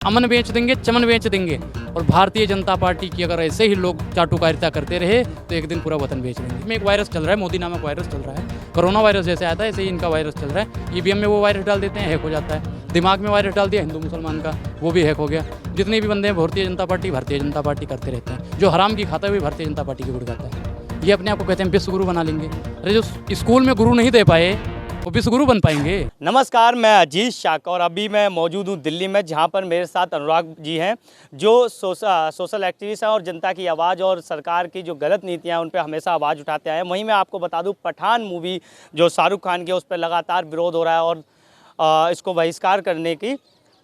अमन बेच देंगे, चमन बेच देंगे। और भारतीय जनता पार्टी की अगर ऐसे ही लोग चाटुकारिता करते रहे तो एक दिन पूरा वतन बेच देंगे। इसमें एक वायरस चल रहा है, मोदी नामक वायरस चल रहा है। कोरोना वायरस जैसे आता है ऐसे ही इनका वायरस चल रहा है। ईवीएम में वो वायरस डाल देते हैं, हैक हो जाता है। दिमाग में वायरस डाल दिया हिंदू मुसलमान का, वो भी हैक हो गया। जितने भी बंदे हैं भारतीय जनता पार्टी करते रहते हैं। जो हराम की खाता है वही भारतीय जनता पार्टी की गुड़ खाता है। ये अपने आप को कहते हैं विश्व गुरु बना लेंगे। अरे जो स्कूल में गुरु नहीं दे पाए वो विश्व गुरु बन पाएंगे। नमस्कार, मैं अजीज शाक और अभी मैं मौजूद हूँ दिल्ली में, जहाँ पर मेरे साथ अनुराग जी हैं जो सोशल एक्टिविस्ट हैं और जनता की आवाज़ और सरकार की जो गलत नीतियाँ हैं उन पर हमेशा आवाज़ उठाते आए हैं। वहीं मैं आपको बता दूँ, पठान मूवी जो शाहरुख खान की है उस पर लगातार विरोध हो रहा है और इसको बहिष्कार करने की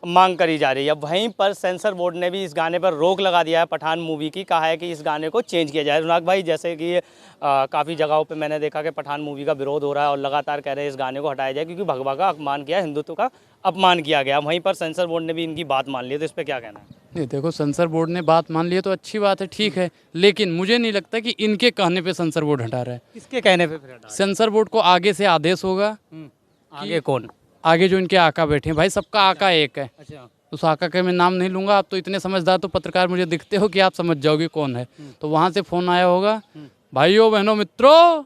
मांग करी जा रही है। वहीं पर सेंसर बोर्ड ने भी इस गाने पर रोक लगा दिया है पठान मूवी की, कहा है कि इस गाने को चेंज किया जाए। अनुराग भाई, जैसे कि काफ़ी जगहों पे मैंने देखा कि पठान मूवी का विरोध हो रहा है और लगातार कह रहे हैं इस गाने को हटाया जाए क्योंकि भगवा का अपमान किया, हिंदुत्व का अपमान किया गया। वहीं पर सेंसर बोर्ड ने भी इनकी बात मान ली, तो इस पर क्या कहना है? नहीं देखो, सेंसर बोर्ड ने बात मान ली है तो अच्छी बात है, ठीक है। लेकिन मुझे नहीं लगता कि इनके कहने पे सेंसर बोर्ड हटा रहा है। किसके कहने पे फिर हटा? सेंसर बोर्ड को आगे से आदेश होगा। आगे कौन? आगे जो इनके आका बैठे हैं, भाई सबका आका एक है। अच्छा, उस आका के मैं नाम नहीं लूंगा। आप तो इतने समझदार तो पत्रकार मुझे दिखते हो कि आप समझ जाओगे कौन है। तो वहां से फोन आया होगा, भाइयों बहनों मित्रों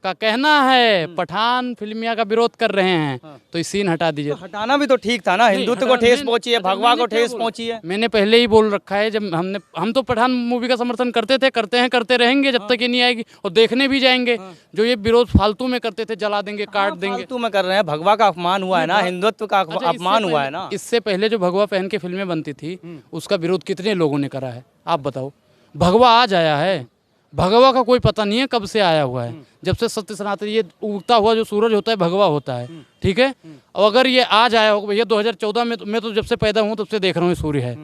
का कहना है पठान फिल्मिया का विरोध कर रहे हैं, तो इस सीन हटा दीजिए। तो हटाना भी तो ठीक था ना, हिंदुत्व को ठेस पहुंची है, भगवा को ठेस पहुंची है। मैंने पहले ही बोल रखा है, जब हम तो पठान मूवी का समर्थन करते थे, करते हैं, करते रहेंगे जब तक ये नहीं आएगी, और देखने भी जाएंगे। जो ये विरोध फालतू में करते थे, जला देंगे, काट देंगे, फालतू में कर रहे हैं। भगवा का अपमान हुआ है ना, हिंदुत्व का अपमान हुआ है ना। इससे पहले जो भगवा पहन के फिल्में बनती थी उसका विरोध कितने लोगों ने करा है, आप बताओ। भगवा आज आया है, भगवा का कोई पता नहीं है कब से आया हुआ है। जब से सत्य सनातन, ये उगता हुआ जो सूरज होता है भगवा होता है, ठीक है। और अगर ये आज आया होगा, भैया 2014 में मैं तो जब से पैदा हूँ तब से देख रहा हूँ सूर्य है,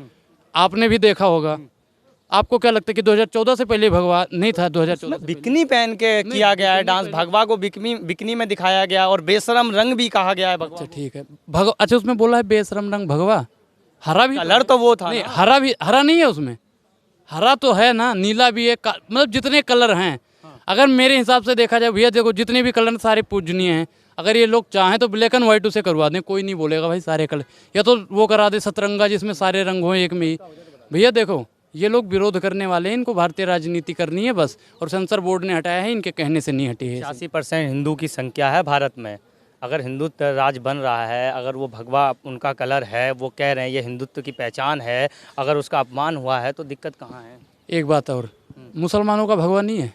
आपने भी देखा होगा। आपको क्या लगता है कि 2014 से पहले भगवा नहीं था? 2014 बिकनी पहन के किया गया है डांस, भगवा को बिकनी में दिखाया गया और बेशरम रंग भी कहा गया है भगवा। अच्छा ठीक है, अच्छा उसमें बोला है बेशरम रंग भगवा। हरा भी कलर तो वो था नहीं, हरा नहीं है उसमें, हरा तो है ना, नीला भी है, मतलब जितने कलर हैं। अगर मेरे हिसाब से देखा जाए भैया, देखो जितने भी कलर सारे पूजनीय हैं। अगर ये लोग चाहें तो ब्लैक एंड व्हाइट उसे करवा दें, कोई नहीं बोलेगा भाई सारे कलर। या तो वो करा दे सतरंगा जिसमें सारे रंग हों एक में ही। भैया देखो, ये लोग विरोध करने वाले हैं, इनको भारतीय राजनीति करनी है बस, और सेंसर बोर्ड ने हटाया है, इनके कहने से नहीं हटी है। 86% हिंदू की संख्या है भारत में। अगर हिंदुत्व राज बन रहा है, अगर वो भगवा उनका कलर है, वो कह रहे हैं ये हिंदुत्व की पहचान है, अगर उसका अपमान हुआ है तो दिक्कत कहाँ है? एक बात और, मुसलमानों का भगवा नहीं है,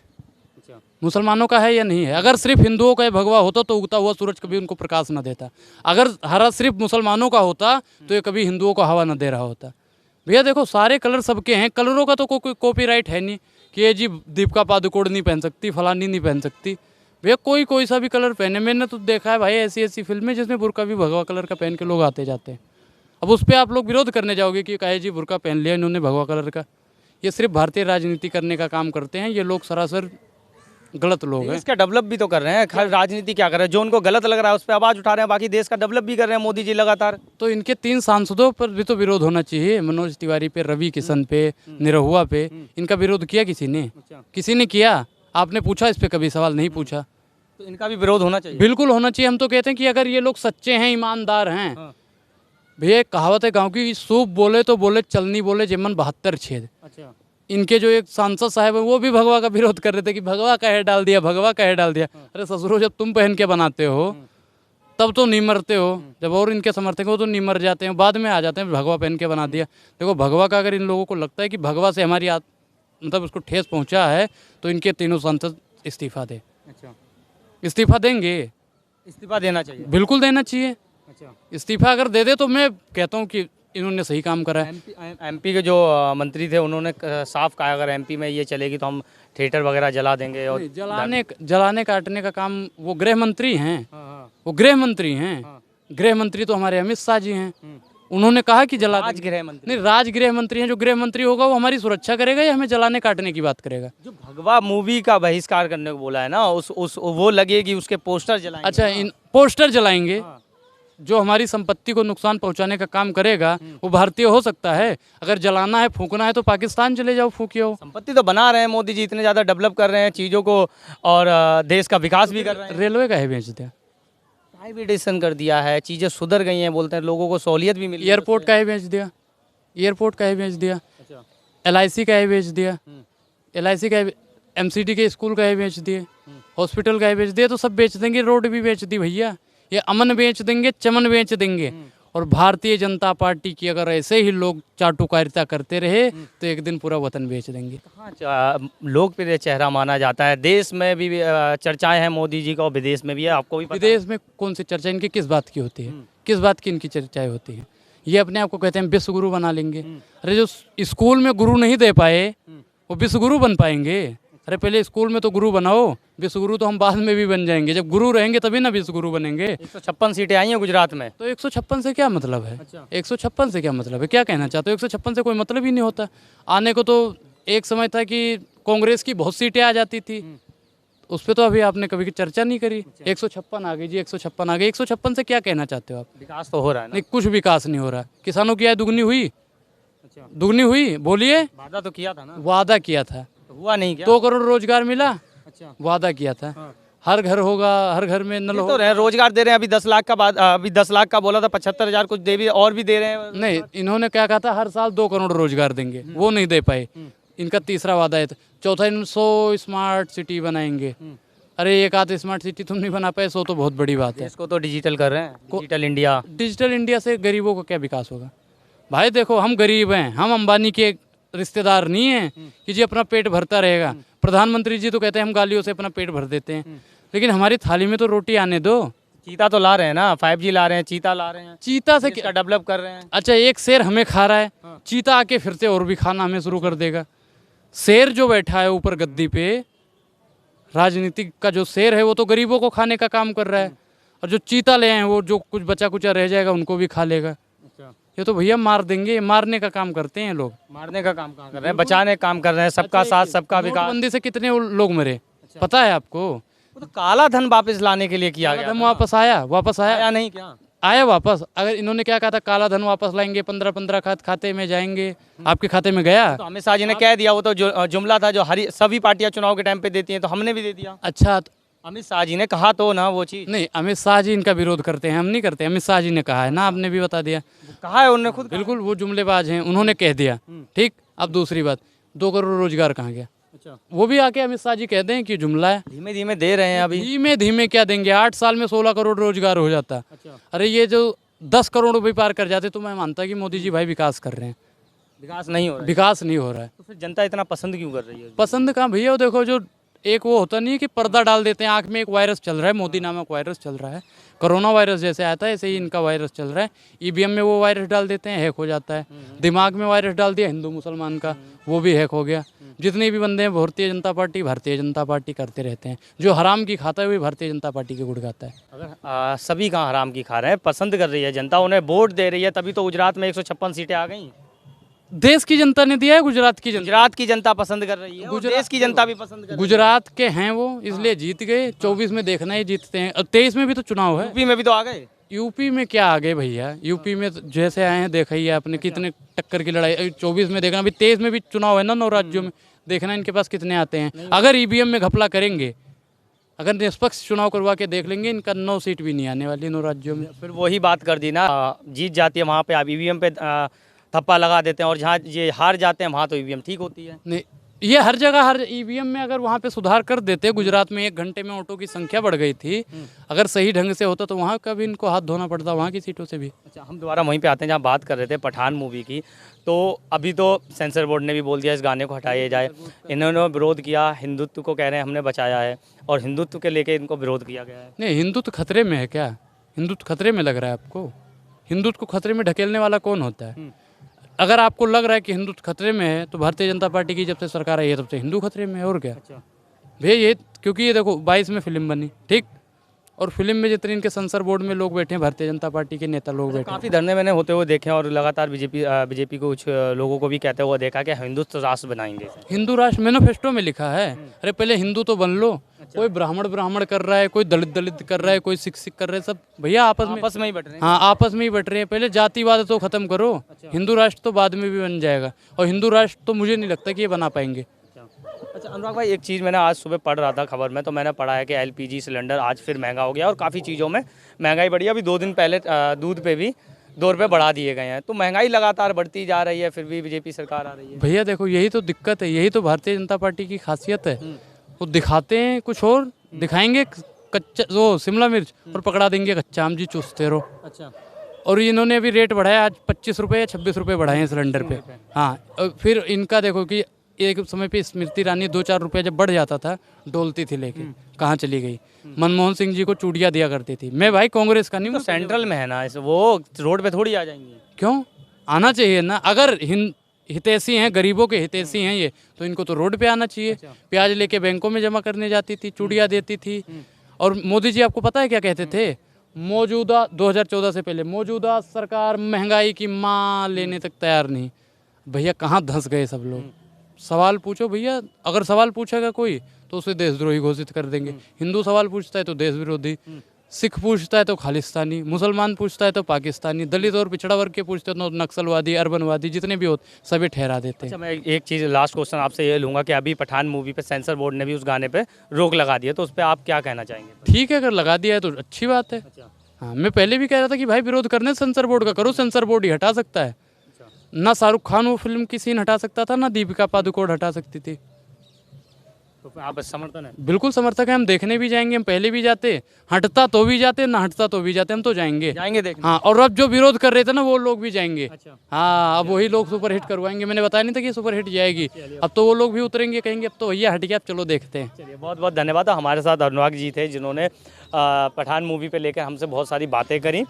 मुसलमानों का है या नहीं है? अगर सिर्फ हिंदुओं का भगवा होता तो उगता हुआ सूरज कभी उनको प्रकाश न देता। अगर हरा सिर्फ मुसलमानों का होता तो ये कभी हिंदुओं को हवा न दे रहा होता। भैया देखो, सारे कलर सबके हैं, कलरों का तो कोई कॉपीराइट है नहीं कि ये जी दीपिका पादुकोण नहीं पहन सकती, फलानी नहीं पहन सकती। भैया कोई सा भी कलर पहने। मैंने तो देखा है भाई ऐसी फिल्में जिसमें बुर्का भी भगवा कलर का पहन के लोग आते जाते हैं। अब उस पर आप लोग विरोध करने जाओगे कि कहे जी बुर्का पहन लिया इन्होंने भगवा कलर का। ये सिर्फ भारतीय राजनीति करने का काम करते हैं, ये लोग सरासर गलत लोग हैं। देश का डेवलप भी तो कर रहे हैं, खाली राजनीति क्या कर रहे हैं? जो उनको गलत लग रहा है उस पर आवाज उठा रहे हैं, बाकी देश का डेवलप भी कर रहे हैं मोदी जी लगातार। तो इनके 3 सांसदों पर भी तो विरोध होना चाहिए, मनोज तिवारी पे, रवि किशन पे, निरहुआ पे। इनका विरोध किया किसी ने? किसी ने किया? आपने पूछा इस पे कभी सवाल? नहीं पूछा। तो इनका भी विरोध होना चाहिए। बिल्कुल होना चाहिए। हम तो कहते हैं कि अगर ये लोग सच्चे हैं, ईमानदार हैं। भैया एक कहावत है गाँव की, सूप बोले तो बोले, चलनी बोले जेमन 72 छेद। अच्छा, इनके जो एक सांसद साहब है वो भी भगवा का विरोध कर रहे थे कि भगवा का है डाल दिया, भगवा का है डाल दिया। अरे ससुरो, जब तुम पहन के बनाते हो तब तो नहीं मरते हो, जब और इनके समर्थक हो तो नहीं मर जाते हैं, बाद में आ जाते हैं भगवा पहन के बना दिया। देखो भगवा का अगर इन लोगों को लगता है कि भगवा से हमारी मतलब उसको ठेस पहुंचा है तो इनके तीनों सांसद इस्तीफा दे। अच्छा, इस्तीफा देंगे? इस्तीफा देना चाहिए, बिल्कुल देना चाहिए। अच्छा, इस्तीफा अगर दे दे तो मैं कहता हूँ कि इन्होंने सही काम करा है। एमपी के जो मंत्री थे उन्होंने साफ कहा अगर एमपी में ये चलेगी तो हम थिएटर वगैरह जला देंगे। और जलाने काटने का काम वो गृह मंत्री हैं। वो गृह मंत्री हैं। गृह मंत्री तो हमारे अमित शाह जी हैं। उन्होंने कहा कि जला राजगृह मंत्री नहीं, राजगृह मंत्री हैं। जो गृह मंत्री होगा वो हमारी सुरक्षा करेगा या हमें जलाने काटने की बात करेगा? जो भगवा मूवी का बहिष्कार करने को बोला है ना, उस वो लगेगी उसके पोस्टर जलाएंगे। अच्छा, इन पोस्टर जलाएंगे। जो हमारी संपत्ति को नुकसान पहुंचाने का काम करेगा वो भारतीय हो सकता है? अगर जलाना है, फूकना है तो पाकिस्तान चले जाओ, फूकिए हो। संपत्ति तो बना रहे हैं मोदी जी, इतने ज़्यादा डेवलप कर रहे हैं चीज़ों को और देश का विकास भी कर रहे हैं। रेलवे का है बेच दिया, प्राइवेटाइजेशन कर दिया है, चीज़ें सुधर गई हैं, बोलते हैं लोगों को सहूलियत भी मिली। एयरपोर्ट का है बेच दिया। एयरपोर्ट का ही बेच दिया, अच्छा। LIC का ही बेच दिया, LIC का MCD के स्कूल का ही बेच दिए, हॉस्पिटल का ही बेच दिए, तो सब बेच देंगे। रोड भी बेच दी भैया, ये अमन बेच देंगे, चमन बेच देंगे। और भारतीय जनता पार्टी की अगर ऐसे ही लोग चाटुकारिता करते रहे तो एक दिन पूरा वतन बेच देंगे। कहाँ लोकप्रिय चेहरा माना जाता है, देश में भी चर्चाएं हैं मोदी जी का और विदेश में भी है, आपको भी पता है? विदेश में कौन सी चर्चा इनकी किस बात की होती है, किस बात की इनकी चर्चाएं होती हैं? ये अपने आप को कहते हैं विश्व गुरु बना लेंगे। अरे जो स्कूल में गुरु नहीं दे पाए वो विश्व गुरु बन पाएंगे? अरे पहले स्कूल में तो गुरु बनाओ, विश्व गुरु तो हम बाद में भी बन जाएंगे। जब गुरु रहेंगे तभी ना विश्व गुरु बनेंगे। 156 सीटें आई हैं गुजरात में। तो 156 से क्या मतलब है? अच्छा। 156 से क्या मतलब है? क्या कहना चाहते हो? 156 से कोई मतलब ही नहीं होता। आने को तो एक समय था कि कांग्रेस की बहुत सीटें आ जाती थी, उस पर तो अभी आपने कभी चर्चा नहीं करी। 156 आ गई जी, 156 आ गई। 156 से क्या कहना चाहते हो आप? विकास तो हो रहा है ना? नहीं, कुछ विकास नहीं हो रहा। किसानों की आय दुगनी हुई? अच्छा। दुगनी हुई? बोलिए। वादा तो किया था ना? वादा किया था, तो हुआ नहीं क्या? 2 करोड़ रोजगार मिला, अच्छा। वादा किया था। हाँ। हर घर होगा, हर घर में नल ये होगा। तो रहे, रोजगार दे रहे हैं। अभी 10 लाख का बाद, अभी 10 लाख का बोला था, 75,000 कुछ दे भी और भी दे रहे हैं। नहीं, इन्होंने क्या कहा था, हर साल 2 करोड़ रोजगार देंगे, वो नहीं दे पाए। इनका तीसरा वादा है। चौथा, 100 स्मार्ट सिटी बनाएंगे। अरे एक आध स्मार्ट सिटी तुम नहीं बना पाए, 100 तो बहुत बड़ी बात है। इसको तो डिजिटल कर रहे हैं, डिजिटल इंडिया। डिजिटल इंडिया से गरीबों का क्या विकास होगा? भाई देखो, हम गरीब हैं, हम अंबानी के रिश्तेदार नहीं हैं कि जी अपना पेट भरता रहेगा। प्रधानमंत्री जी तो कहते हैं हम गालियों से अपना पेट भर देते हैं, लेकिन हमारी थाली में तो रोटी आने दो। चीता तो ला रहे हैं ना, 5G ला रहे हैं, चीता ला रहे हैं, चीता से इसका डेवलप कर रहे हैं। अच्छा, एक शेर हमें खा रहा है, चीता आके फिर से और भी खाना हमें शुरू कर देगा। शेर जो बैठा है ऊपर गद्दी पे, राजनीतिक का जो शेर है, वो तो गरीबों को खाने का काम कर रहा है, और जो चीता ले आए हैं वो जो कुछ बचा कुचा रह जाएगा उनको भी खा लेगा। ये तो भैया मार देंगे, मारने का काम करते हैं लोग। मारने का काम कहाँ कर रहे हैं, बचाने का काम कर रहे हैं। सबका साथ सबका विकास। नोटबंदी से कितने लोग मरे पता है आपको? वो तो काला धन वापस लाने के लिए किया गया धन था। वापस आया? वापस आया? आया नहीं क्या? आया वापस। अगर इन्होंने क्या कहा था, काला धन वापस लाएंगे, 15-15 खाते में जाएंगे, आपके खाते में गया? तो अमित शाह जी ने कह दिया, वो तो जुमला था जो सभी पार्टियां चुनाव के टाइम पे देती हैं, तो हमने भी दे दिया। अच्छा, अमित शाह जी ने कहा तो ना वो चीज। नहीं, अमित शाह जी इनका विरोध करते हैं, हम नहीं करते। अमित शाह जी ने कहा है ना, आपने भी बता दिया। कहा है उन्होंने खुद। बिल्कुल, वो जुमलेबाज हैं, उन्होंने कह दिया। ठीक। अब दूसरी बात, 2 करोड़ रोजगार कहाँ गया? अच्छा। वो भी आके अमित शाह जी कहते हैं कि जुमला है। धीमे धीमे दे रहे हैं अभी। धीमे धीमे क्या देंगे? 8 साल में 16 करोड़ रोजगार हो जाता। अच्छा। अरे ये जो 10 करोड़ भी पार कर जाते तो मैं मानता कि मोदी जी भाई विकास कर रहे हैं। विकास नहीं हो रहा है। विकास नहीं हो रहा है। तो फिर जनता इतना पसंद क्यों कर रही है? पसंद कहाँ भैया? वो देखो, जो एक वो होता नहीं है कि पर्दा डाल देते हैं आँख में, एक वायरस चल रहा है, मोदी नामक वायरस चल रहा है। कोरोना वायरस जैसे आया था ऐसे ही इनका वायरस चल रहा है। ईवीएम में वो वायरस डाल देते हैं, हैक हो जाता है। दिमाग में वायरस डाल दिया हिंदू मुसलमान का, वो भी हैक हो गया। जितने भी बंदे हैं भारतीय जनता पार्टी करते रहते हैं। जो हराम की खाता है वही भारतीय जनता पार्टी के गुड़ गाता है। अगर सभी कहाँ हराम की खा रहे हैं, पसंद कर रही है जनता, उन्हें वोट दे रही है, तभी तो गुजरात में 156 सीटें आ गई। देश की जनता ने दिया है, गुजरात की जनता। गुजरात की जनता पसंद कर रही है, देश की जनता भी पसंद कर रही है। गुजरात के हैं वो, इसलिए जीत गए। 24 में देखना ही जीतते हैं। और 23 में भी तो चुनाव है। यूपी में भी तो आ गए। यूपी में क्या आ गए भैया? यूपी में तो जैसे आए हैं देखा ही है आपने, कितने टक्कर की लड़ाई। 24 में देखना, अभी 23 में भी चुनाव है ना 9 राज्यों में, देखना इनके पास कितने आते हैं। अगर ईवीएम में घपला करेंगे, अगर निष्पक्ष चुनाव करवा के देख लेंगे, इनका 9 सीट भी नहीं आने वाली 9 राज्यों में। फिर वही बात कर दी ना, जीत जाती है वहाँ पे आप ईवीएम पे थप्पा लगा देते हैं, और जहाँ ये हार जाते हैं वहाँ तो ईवीएम ठीक होती है। नहीं, ये हर जगह, हर ईवीएम में अगर वहाँ पे सुधार कर देते। गुजरात में 1 घंटे में ऑटो की संख्या बढ़ गई थी, अगर सही ढंग से होता तो वहाँ का भी इनको हाथ धोना पड़ता, वहाँ की सीटों से भी। अच्छा, हम दोबारा वहीं पे आते हैं जहाँ बात कर रहे थे पठान मूवी की। तो अभी तो सेंसर बोर्ड ने भी बोल दिया इस गाने को हटाया जाए। इन्होंने विरोध किया, हिंदुत्व को कह रहे हैं हमने बचाया है, और हिंदुत्व के लेके इनको विरोध किया गया है। नहीं, हिंदुत्व खतरे में है क्या? हिंदुत्व खतरे में लग रहा है आपको? हिंदुत्व को खतरे में ढकेलने वाला कौन होता है? अगर आपको लग रहा है कि हिंदुत्व खतरे में है, तो भारतीय जनता पार्टी की जब से सरकार आई है तब से हिंदू खतरे में है, और क्या? अच्छा भैया ये, क्योंकि ये देखो 22 में फिल्म बनी, ठीक, और फिल्म में जितने इनके सेंसर बोर्ड में लोग बैठे हैं, भारतीय जनता पार्टी के नेता लोग बैठे हैं। काफ़ी धरने मैंने होते हुए देखे हैं, और लगातार बीजेपी को कुछ लोगों को भी कहते हुए देखा कि हिंदुत्व राष्ट्र बनाएंगे। हिंदू राष्ट्र मैनिफेस्टो में लिखा है। अरे पहले हिंदू तो बन लो। कोई ब्राह्मण कर रहा है, कोई दलित कर रहा है, कोई सिख कर रहा है, सब भैया आपस में ही बट रहे हैं। हाँ, आपस में ही बट रहे हैं। पहले जातिवाद तो खत्म करो। हिंदू राष्ट्र तो बाद में भी बन जाएगा, और हिंदू राष्ट्र तो मुझे नहीं लगता कि ये बना पाएंगे। अच्छा अनुराग भाई, एक चीज़ मैंने आज सुबह पढ़ रहा था खबर में, तो मैंने पढ़ा है कि LPG सिलेंडर आज फिर महंगा हो गया, और काफ़ी चीज़ों में महंगाई बढ़ी। अभी 2 दिन पहले दूध पे भी 2 रुपये बढ़ा दिए गए हैं। तो महंगाई लगातार बढ़ती जा रही है, फिर भी बीजेपी सरकार आ रही है। भैया देखो यही तो दिक्कत है, यही तो भारतीय जनता पार्टी की खासियत है। वो दिखाते हैं कुछ और, दिखाएंगे कच्चा वो शिमला मिर्च और पकड़ा देंगे कच्चा आम, जी चूसते रहो। अच्छा। और इन्होंने अभी रेट बढ़ाया, आज 25 रुपये या 26 रुपये बढ़ाए हैं सिलेंडर पे। हाँ, और फिर इनका देखो कि एक समय पे स्मृति ईरानी 2-4 रुपये जब बढ़ जाता था डोलती थी लेके, कहाँ चली गई। मनमोहन सिंह जी को चूड़ियाँ दिया करती थी। मैं भाई कांग्रेस का नहीं तो हूँ। सेंट्रल में है ना, इस वो रोड पे थोड़ी आ जाएंगी। क्यों आना चाहिए ना, अगर हितैषी हैं, गरीबों के हितैषी हैं ये, तो इनको तो रोड पे आना चाहिए। प्याज लेके बैंकों में जमा करने जाती थी, चूड़ियाँ देती थी। और मोदी जी आपको पता है क्या कहते थे? मौजूदा 2014 से पहले मौजूदा सरकार महंगाई की माँ लेने तक तैयार नहीं। भैया कहाँ धंस गए सब लोग। सवाल पूछो भैया, अगर सवाल पूछेगा कोई तो उसे देशद्रोही घोषित कर देंगे। हिंदू सवाल पूछता है तो देश विरोधी, सिख पूछता है तो खालिस्तानी, मुसलमान पूछता है तो पाकिस्तानी, दलित और पिछड़ा वर्ग के पूछते हैं तो नक्सलवादी, अर्बनवादी, जितने भी होते सभी ठहरा देते हैं। अच्छा, मैं एक चीज़ लास्ट क्वेश्चन आपसे ये लूँगा कि अभी पठान मूवी पे सेंसर बोर्ड ने भी उस गाने पे रोक लगा दी है, तो उस पर आप क्या कहना चाहेंगे? ठीक है, अगर लगा दिया है तो अच्छी बात है। हाँ, मैं पहले भी कह रहा था कि भाई विरोध करने सेंसर बोर्ड का करो, सेंसर बोर्ड ही हटा सकता है। ना शाहरुख खान वो फिल्म की सीन हटा सकता था, ना दीपिका पादुकोण हटा सकती थी। तो आप समर्थन है? बिल्कुल समर्थक है, हम देखने भी जाएंगे, हम पहले भी जाते, हटता तो भी जाते, ना हटता तो भी जाते, हम तो जाएंगे। देखने। हाँ, और अब जो विरोध कर रहे थे ना वो लोग भी जाएंगे। अच्छा। हाँ, अब वही लोग सुपर हिट करवाएंगे। मैंने बताया नहीं था कि सुपर हिट जाएगी, अब तो वो लोग भी उतरेंगे, कहेंगे अब तो भैया हट गया, अब चलो देखते हैं। चलिए, बहुत बहुत धन्यवाद। हमारे साथ अनुराग जी थे जिन्होंने पठान मूवी पे लेकर हमसे बहुत सारी बातें करी।